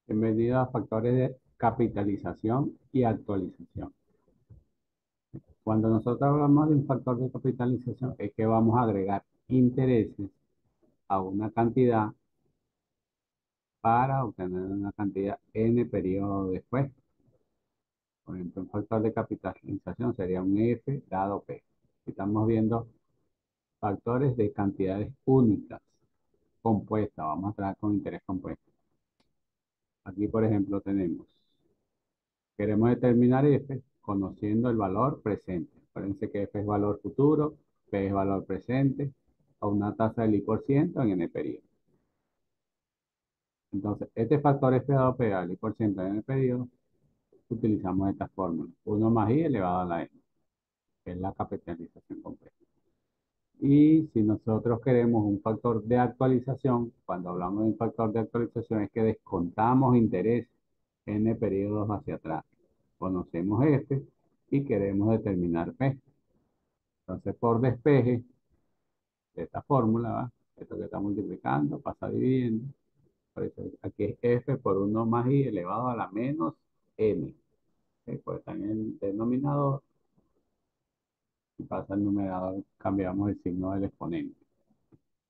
Bienvenido a factores de capitalización y actualización. Cuando nosotros hablamos de un factor de capitalización, es que vamos a agregar intereses a una cantidad para obtener una cantidad n periodo después. Por ejemplo, un factor de capitalización sería un F dado P. Estamos viendo factores de cantidades únicas, compuestas. Vamos a trabajar con interés compuesto. Aquí, por ejemplo, queremos determinar F conociendo el valor presente. Acuérdense que F es valor futuro, P es valor presente, a una tasa del I% en N periodo. Entonces, este factor F dado P al I% en N periodo, utilizamos esta fórmula. 1 más I elevado a la N, que es la capitalización completa. Y si nosotros queremos un factor de actualización, cuando hablamos de un factor de actualización es que descontamos interés N periodos hacia atrás. Conocemos F y queremos determinar P. Entonces, por despeje de esta fórmula, ¿va? Esto que está multiplicando, pasa dividiendo. Por eso aquí es f por 1 más i elevado a la menos n. ¿Sí? Pues está en el denominador y pasa al numerador, cambiamos el signo del exponente.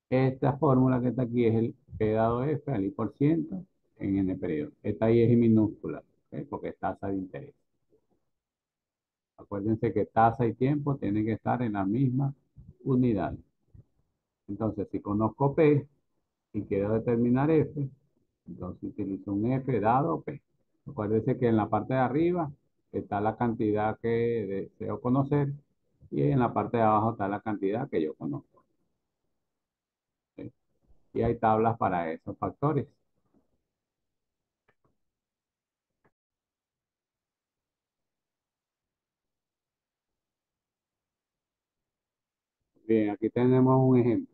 Esta fórmula que está aquí es el p dado f al i% en n periodo. Esta i es minúscula, ¿sí? Porque es tasa de interés. Acuérdense que tasa y tiempo tienen que estar en la misma unidad. Entonces, si conozco P y quiero determinar F, entonces utilizo un F dado P. Acuérdense que en la parte de arriba está la cantidad que deseo conocer y en la parte de abajo está la cantidad que yo conozco. ¿Sí? Y hay tablas para esos factores. Bien, aquí tenemos un ejemplo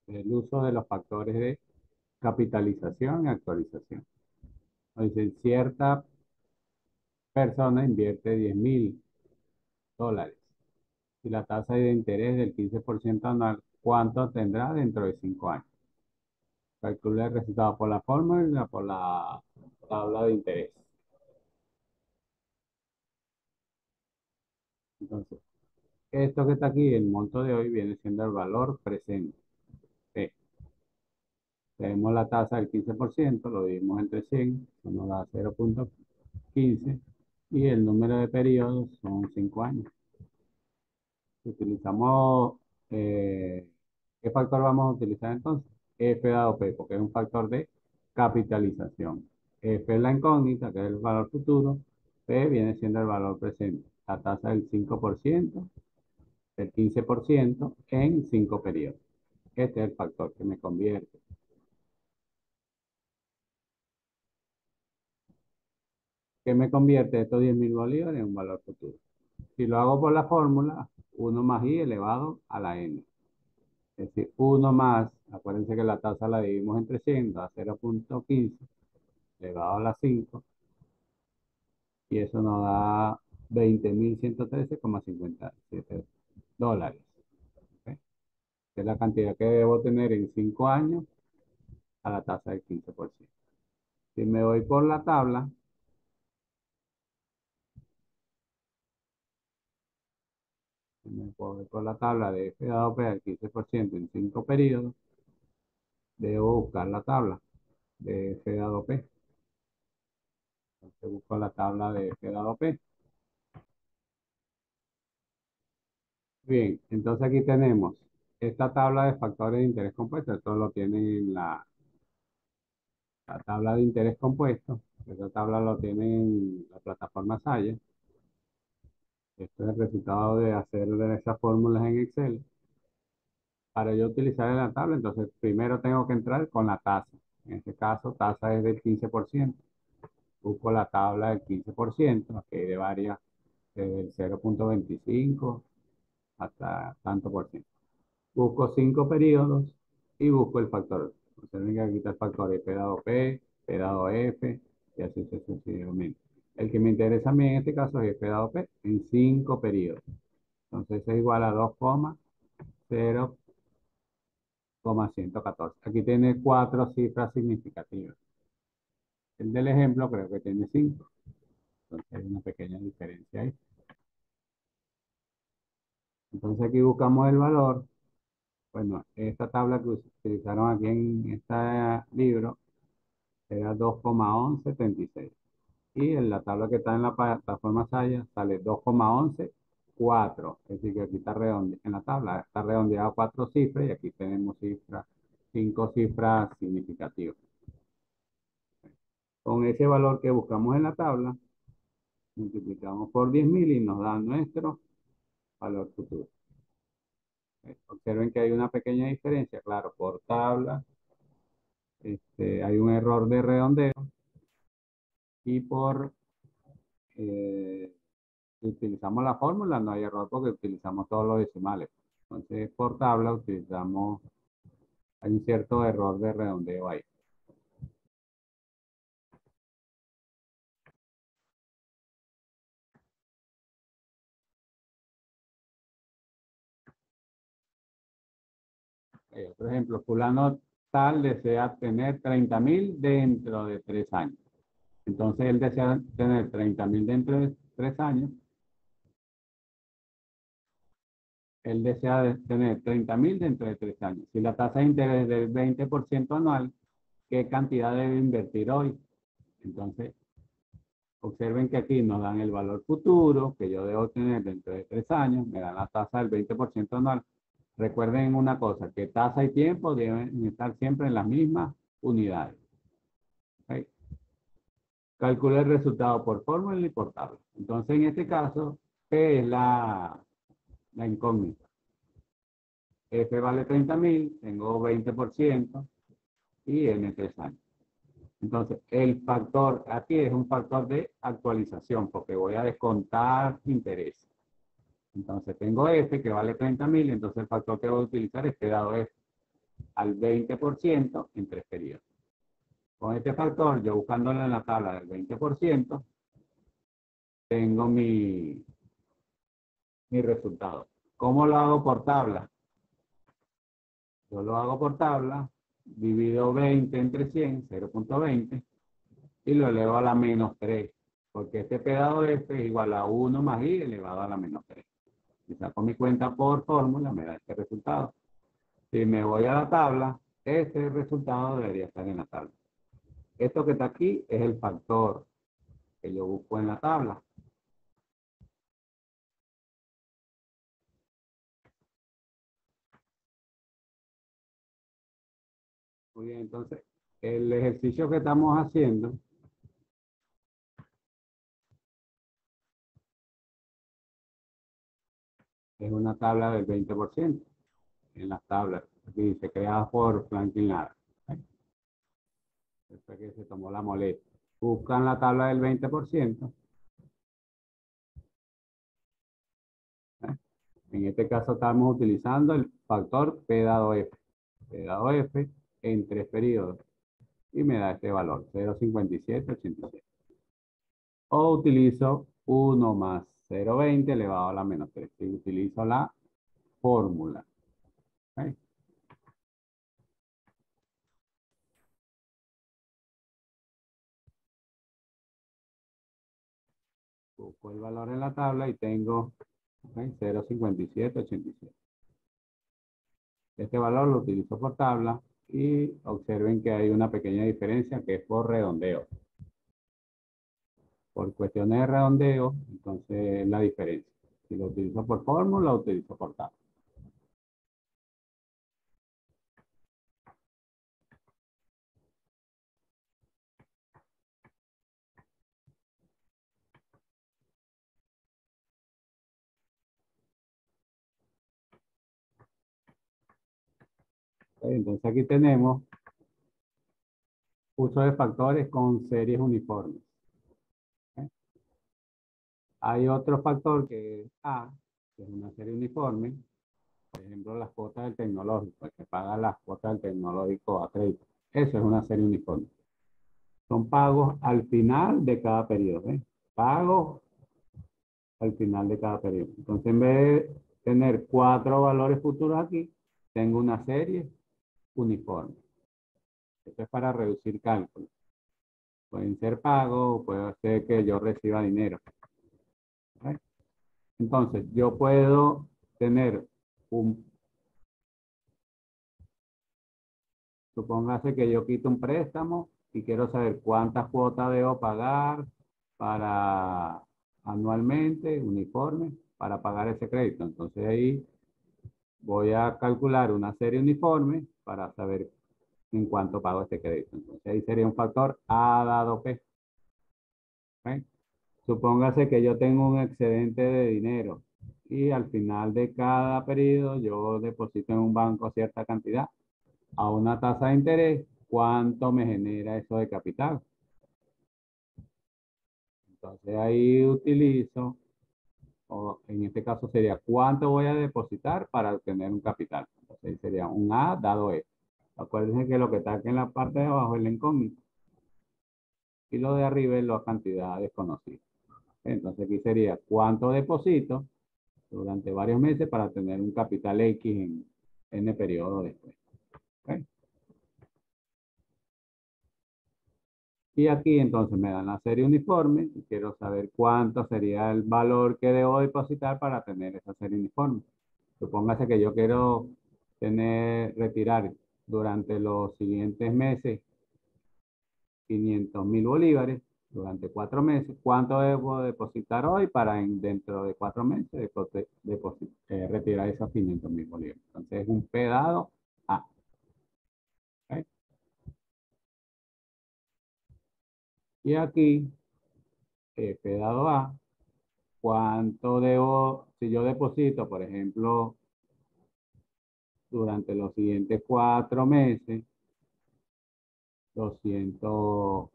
del uso de los factores de capitalización y actualización. Dice, cierta persona invierte $10,000 y la tasa de interés del 15% anual, ¿cuánto tendrá dentro de 5 años? Calcula el resultado por la fórmula y por la tabla de interés. Entonces, esto que está aquí, el monto de hoy, viene siendo el valor presente. P. Tenemos la tasa del 15%, lo dividimos entre 100, eso nos da 0,15 y el número de periodos son 5 años. Utilizamos, eh, ¿qué factor vamos a utilizar entonces? F dado P, porque es un factor de capitalización. F es la incógnita, que es el valor futuro. P viene siendo el valor presente. La tasa del 5%, del 15% en 5 periodos. Este es el factor que me convierte. Que me convierte estos 10,000 bolívares en un valor futuro. Si lo hago por la fórmula, 1 más i elevado a la n. Es decir, 1 más, acuérdense que la tasa la dividimos entre 100, da 0,15 elevado a la 5, y eso nos da 20,113,57 dólares. ¿Ok? Que es la cantidad que debo tener en 5 años a la tasa del 15%. Si me voy por la tabla, si me voy por la tabla de F dado P al 15% en 5 periodos, debo buscar la tabla de F dado P. Entonces busco la tabla de F dado P. Bien, entonces aquí tenemos esta tabla de factores de interés compuesto. Esto lo tienen en la tabla de interés compuesto. Esta tabla lo tienen en la plataforma Saya. Esto es el resultado de hacer esas fórmulas en Excel. Para yo utilizar en la tabla, entonces primero tengo que entrar con la tasa. En este caso, tasa es del 15%. Busco la tabla del 15%, aquí hay de varias, desde el 0,25 hasta tanto por ciento. Busco 5 periodos y busco el factor. Observen que aquí está el factor P dado P, P dado F, y así sucesivamente. El que me interesa a mí en este caso es F dado P en 5 periodos. Entonces es igual a 2,0,114. Aquí tiene 4 cifras significativas. El del ejemplo creo que tiene 5. Entonces hay una pequeña diferencia ahí. Entonces aquí buscamos el valor. Bueno, esta tabla que utilizaron aquí en este libro era 2,1136. Y en la tabla que está en la plataforma Saya sale 2,114. Es decir, que aquí está redondeado, en la tabla está redondeado 4 cifras y aquí tenemos cifras, 5 cifras significativas. Con ese valor que buscamos en la tabla, multiplicamos por 10.000 y nos da nuestro valor futuro. Observen que hay una pequeña diferencia, claro, por tabla, hay un error de redondeo y por si utilizamos la fórmula no hay error porque utilizamos todos los decimales. Entonces, por tabla utilizamos, hay un cierto error de redondeo ahí. Por ejemplo, fulano tal desea tener 30.000 dentro de 3 años. Entonces, él desea tener 30.000 dentro de 3 años. Él desea tener 30.000 dentro de 3 años. Si la tasa de interés es del 20% anual, ¿qué cantidad debe invertir hoy? Entonces, observen que aquí nos dan el valor futuro que yo debo tener dentro de 3 años, me dan la tasa del 20% anual. Recuerden una cosa, que tasa y tiempo deben estar siempre en las mismas unidades. ¿Okay? Calcula el resultado por fórmula y por tabla. Entonces, en este caso, P es la incógnita. F vale 30.000, tengo 20% y en 3 años. Entonces, el factor aquí es un factor de actualización porque voy a descontar interés. Entonces, tengo F que vale 30.000, entonces el factor que voy a utilizar es que dado F al 20% en 3 periodos. Con este factor, yo buscándolo en la tabla del 20%, tengo mi resultado. ¿Cómo lo hago por tabla? Yo lo hago por tabla, divido 20 entre 100, 0,20, y lo elevo a la -3, porque este P dado F es igual a 1 más I elevado a la -3. Si saco mi cuenta por fórmula, me da este resultado. Si me voy a la tabla, este resultado debería estar en la tabla. Esto que está aquí es el factor que yo busco en la tabla. Muy bien, entonces, el ejercicio que estamos haciendo es una tabla del 20%. En las tablas, aquí dice, creada por Franklin Lara. Después que se tomó la molestia. Buscan la tabla del 20%. En este caso estamos utilizando el factor P dado F. P dado F en 3 periodos. Y me da este valor, 0,5787. O utilizo 1 más 0,20 elevado a la -3. Y utilizo la fórmula. ¿Okay? Busco el valor en la tabla y tengo 0,5787. Este valor lo utilizo por tabla y observen que hay una pequeña diferencia que es por redondeo. Por cuestiones de redondeo, entonces la diferencia. Si lo utilizo por fórmula, lo utilizo por tabla. Entonces aquí tenemos uso de factores con series uniformes. Hay otro factor que es A, que es una serie uniforme. Por ejemplo, las cuotas del tecnológico, el que paga las cuotas del tecnológico a crédito. Eso es una serie uniforme. Son pagos al final de cada periodo. Pagos al final de cada periodo. Entonces, en vez de tener 4 valores futuros aquí, tengo una serie uniforme. Esto es para reducir cálculos. Pueden ser pagos, puede ser que yo reciba dinero. ¿Ok? Entonces, yo puedo tener un, supóngase que yo quito un préstamo y quiero saber cuántas cuotas debo pagar para anualmente, uniforme, para pagar ese crédito. Entonces ahí voy a calcular una serie uniforme para saber en cuánto pago este crédito. Entonces ahí sería un factor A dado P. ¿Ok? Supóngase que yo tengo un excedente de dinero y al final de cada periodo yo deposito en un banco cierta cantidad a una tasa de interés. ¿Cuánto me genera eso de capital? Entonces ahí utilizo, o en este caso sería cuánto voy a depositar para obtener un capital. Entonces ahí sería un A dado E. Acuérdense que lo que está aquí en la parte de abajo es la incógnita y lo de arriba es la cantidad desconocida. Entonces aquí sería cuánto deposito durante varios meses para tener un capital X en N periodo después. ¿Ok? Y aquí entonces me dan la serie uniforme y quiero saber cuánto sería el valor que debo depositar para tener esa serie uniforme. Supóngase que yo quiero retirar durante los siguientes meses 500.000 bolívares durante 4 meses. ¿Cuánto debo depositar hoy para dentro de 4 meses retirar esos 500.000 bolívares? Entonces es un P dado A. ¿Ok? Y aquí, P dado A, ¿cuánto debo, si yo deposito, por ejemplo, durante los siguientes 4 meses, 200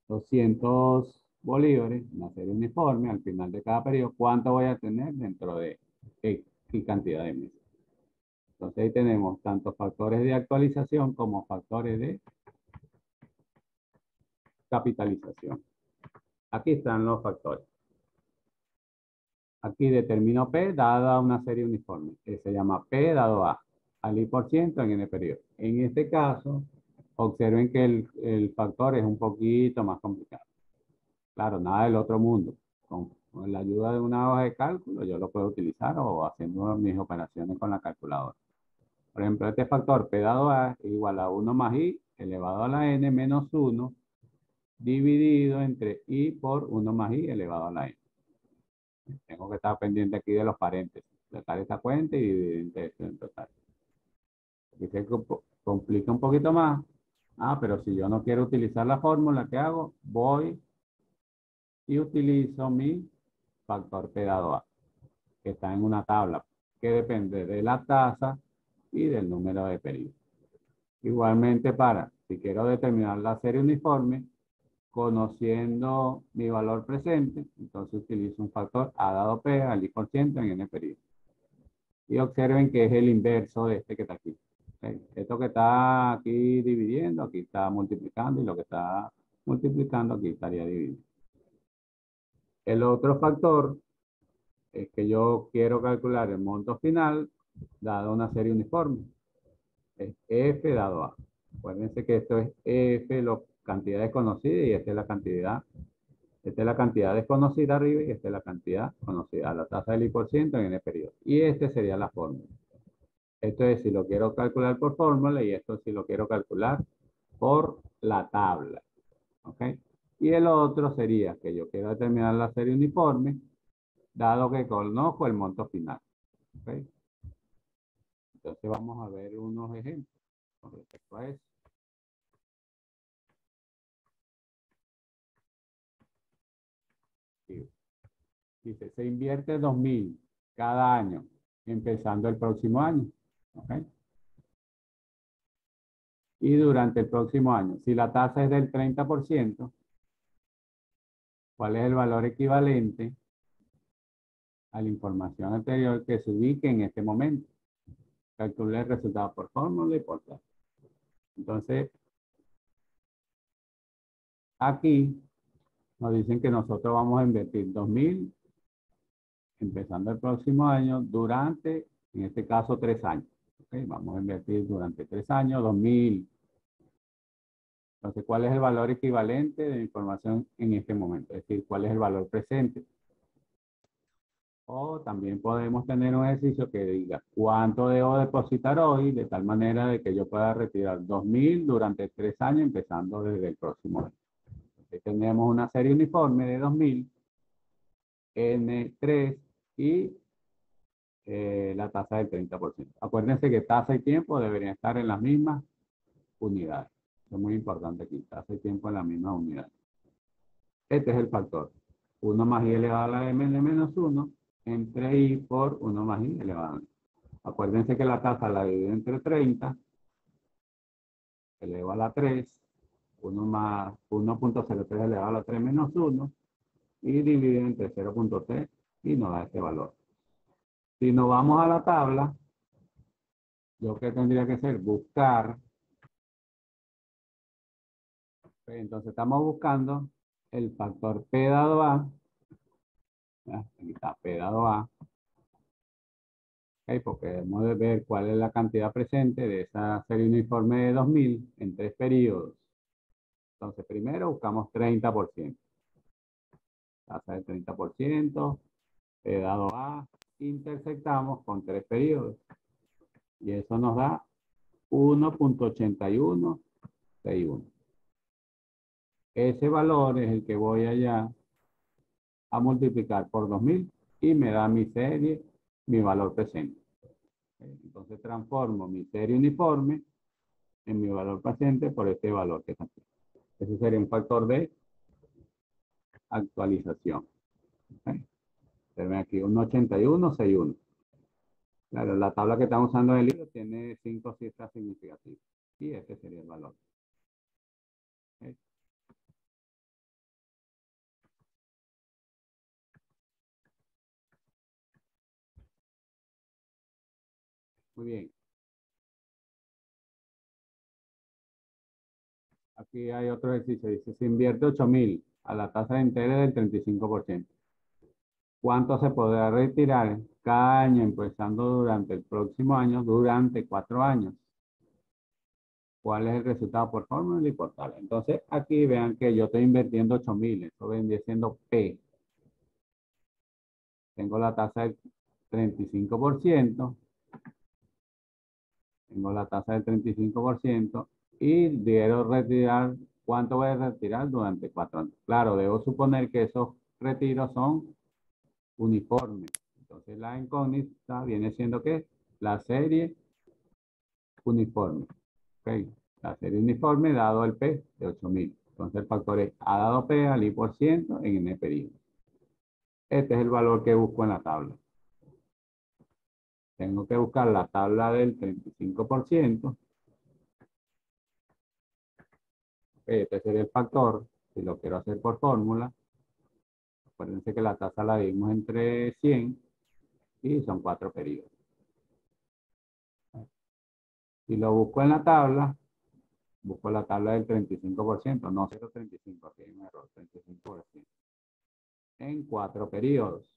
200 bolívares, una serie uniforme, al final de cada periodo, ¿cuánto voy a tener dentro de X cantidad de meses? Entonces ahí tenemos tanto factores de actualización como factores de capitalización. Aquí están los factores. Aquí determino P dada una serie uniforme, que se llama P dado A, al I% en N periodo. En este caso, observen que el factor es un poquito más complicado. Claro, nada del otro mundo. Con la ayuda de una hoja de cálculo, yo lo puedo utilizar o haciendo mis operaciones con la calculadora. Por ejemplo, este factor P dado A es igual a 1 más I elevado a la N menos 1 dividido entre I por 1 más I elevado a la N. Tengo que estar pendiente aquí de los paréntesis. Sacar esta cuenta y dividir entre esto en total. Aquí se complica un poquito más. Ah, pero si yo no quiero utilizar la fórmula, ¿qué hago? Voy y utilizo mi factor P dado A, que está en una tabla que depende de la tasa y del número de periodos. Igualmente si quiero determinar la serie uniforme, conociendo mi valor presente, entonces utilizo un factor A dado P al I% en N periodo. Y observen que es el inverso de este que está aquí. ¿Okay? Esto que está aquí dividiendo, aquí está multiplicando y lo que está multiplicando aquí estaría dividiendo. El otro factor es que yo quiero calcular el monto final dado una serie uniforme. Es F dado A. Acuérdense que esto es F, la cantidad desconocida y esta es la cantidad desconocida arriba y esta es la cantidad conocida, la tasa del I% en el periodo. Y este sería la fórmula. Esto es si lo quiero calcular por fórmula y esto si lo quiero calcular por la tabla. ¿Ok? Y el otro sería que yo quiero determinar la serie uniforme, dado que conozco el monto final. ¿Ok? Entonces vamos a ver unos ejemplos con respecto a eso. Dice, se invierte 2.000 cada año, empezando el próximo año. ¿Ok? Y durante el próximo año, si la tasa es del 30%, ¿cuál es el valor equivalente a la información anterior que se ubique en este momento? Calcule el resultado por fórmula y por tasa. Entonces, aquí nos dicen que nosotros vamos a invertir 2.000 empezando el próximo año durante, en este caso, 3 años. ¿Okay? Vamos a invertir durante 3 años 2.000 Entonces, ¿cuál es el valor equivalente de la información en este momento? Es decir, ¿cuál es el valor presente? O también podemos tener un ejercicio que diga cuánto debo depositar hoy, de tal manera de que yo pueda retirar 2.000 durante 3 años, empezando desde el próximo año. Entonces, tenemos una serie uniforme de 2.000, N3 y la tasa del 30%. Acuérdense que tasa y tiempo deberían estar en las mismas unidades. Eso es muy importante aquí, tasa y tiempo en la misma unidad. Este es el factor. 1 más i elevado a la m de menos 1 entre i por 1 más i elevado a m. Acuérdense que la tasa la divido entre 30, elevado a la 3, 1 más 1.03 elevado a la 3 menos 1, y dividido entre 0.3 y nos da este valor. Si nos vamos a la tabla, ¿yo qué tendría que hacer? Buscar. Entonces estamos buscando el factor P dado A. Aquí está P dado A. Okay, porque debemos de ver cuál es la cantidad presente de esa serie uniforme de 2.000 en 3 periodos. Entonces, primero buscamos 30%. Tasa del 30%, P dado A, intersectamos con 3 periodos. Y eso nos da 1.8161. Ese valor es el que voy allá a multiplicar por 2.000 y me da mi serie, mi valor presente. Entonces transformo mi serie uniforme en mi valor presente por este valor que está aquí. Ese sería un factor de actualización. ¿Okay? Se ve aquí un 8161. Claro, la tabla que estamos usando en el libro tiene 5 cifras significativas. Y este sería el valor. ¿Okay? Muy bien. Aquí hay otro ejercicio. Dice, se invierte 8.000 a la tasa de interés del 35%. ¿Cuánto se podrá retirar cada año empezando durante el próximo año durante 4 años? ¿Cuál es el resultado por fórmula y por tabla? Entonces, aquí vean que yo estoy invirtiendo 8.000. Eso vendría siendo P. Tengo la tasa del 35%. Tengo la tasa del 35% y debo retirar, ¿cuánto voy a retirar durante 4 años? Claro, debo suponer que esos retiros son uniformes. Entonces la incógnita viene siendo que la serie uniforme. ¿Okay? La serie uniforme dado el P de 8.000. Entonces el factor es A dado P al I por ciento en N periodo. Este es el valor que busco en la tabla. Tengo que buscar la tabla del 35%. Este sería el factor, si lo quiero hacer por fórmula. Acuérdense que la tasa la dividimos entre 100 y son 4 periodos. Si lo busco en la tabla, busco la tabla del 35%, no 0.35, aquí hay un error, 35%. En 4 periodos.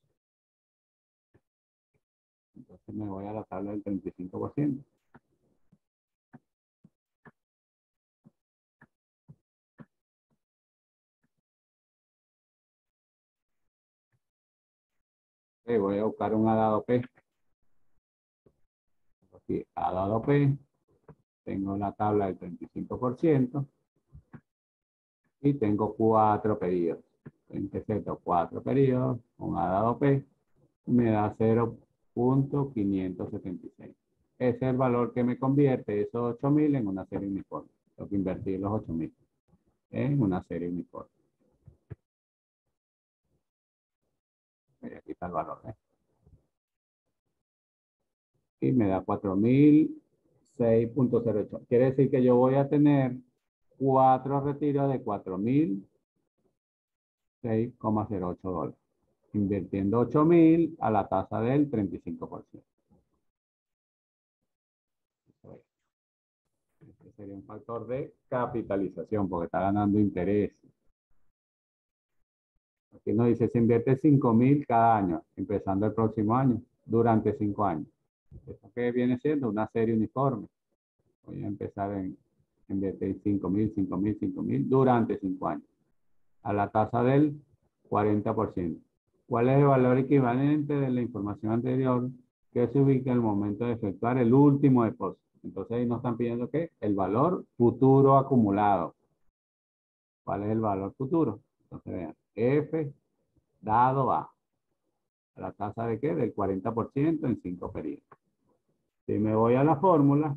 Entonces me voy a la tabla del 35%. Voy a buscar un A dado P. Aquí, A dado P. Tengo la tabla del 35% y tengo 4 periodos. Intersecto 4 periodos con A dado P. Me da 0.576. Ese es el valor que me convierte esos 8.000 en una serie uniforme. Tengo que invertir los 8.000 en una serie uniforme. Y aquí está el valor. Y me da 4.006.08. Quiere decir que yo voy a tener 4 retiros de 4.006,08 dólares. Invirtiendo 8.000 a la tasa del 35%. Este sería un factor de capitalización porque está ganando interés. Aquí nos dice, se invierte 5.000 cada año, empezando el próximo año, durante 5 años. Esto que viene siendo una serie uniforme. Voy a empezar en en vez de 5.000, 5.000, 5.000 durante 5 años, a la tasa del 40%. ¿Cuál es el valor equivalente de la información anterior que se ubica en el momento de efectuar el último depósito? Entonces ahí nos están pidiendo que el valor futuro acumulado. ¿Cuál es el valor futuro? Entonces vean, F dado A la tasa de qué? Del 40% en 5 periodos. Si me voy a la fórmula,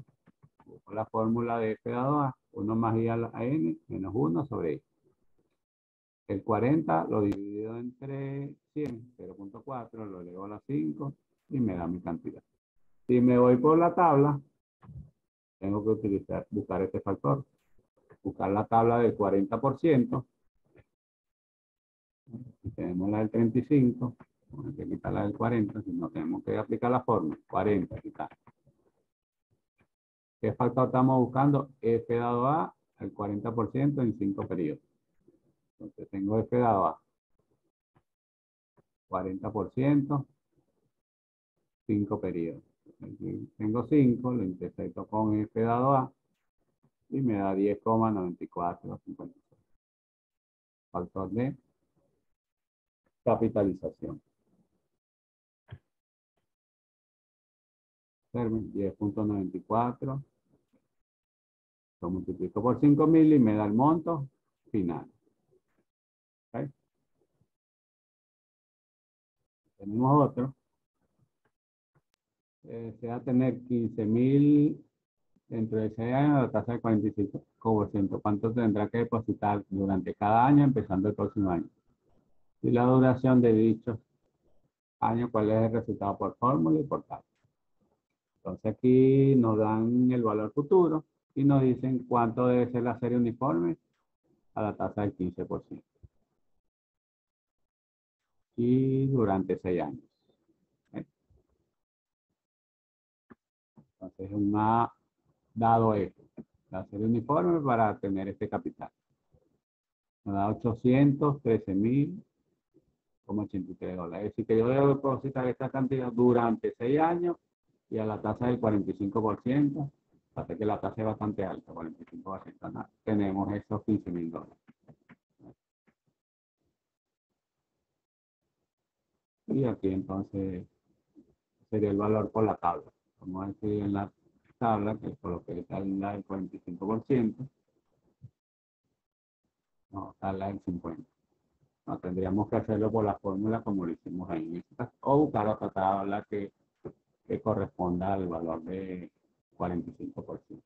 busco la fórmula de F dado A, 1 más I a la N menos 1 sobre I. El 40 lo divido entre 100, 0.4, lo elevo a la 5 y me da mi cantidad. Si me voy por la tabla, tengo que buscar este factor. Buscar la tabla del 40%. Y tenemos la del 35. Hay que quitar la del 40, si no tenemos que aplicar la fórmula. 40, quitar. ¿Qué factor estamos buscando? F dado A al 40% en 5 periodos. Entonces tengo F dado A. 40%, 5 periodos. Aquí tengo 5, lo intersecto con F dado A y me da 10,9456. Factor de capitalización. Observen, 10,94. Lo multiplico por 5.000 y me da el monto final. ¿Okay? Tenemos otro. Se va a tener 15.000 dentro de 6 años, la tasa de 45%. ¿Cuánto tendrá que depositar durante cada año, empezando el próximo año? Y la duración de dichos años, ¿cuál es el resultado por fórmula y por tabla? Entonces aquí nos dan el valor futuro y nos dicen cuánto debe ser la serie uniforme a la tasa del 15%. Y durante 6 años. ¿Okay? Entonces me ha dado esto, la serie uniforme para tener este capital. Me da 813.083 dólares. Es decir, que yo debo depositar esta cantidad durante 6 años y a la tasa del 45%. Hasta que la tasa es bastante alta, 45%. Nada. Tenemos esos 15.000 dólares. Y aquí entonces sería el valor por la tabla. Vamos a decir en la tabla que por lo que está en la del 45%, no, está la del 50%. No, tendríamos que hacerlo por la fórmula como lo hicimos ahí en esta, o buscar otra tabla que corresponda al valor de 45%.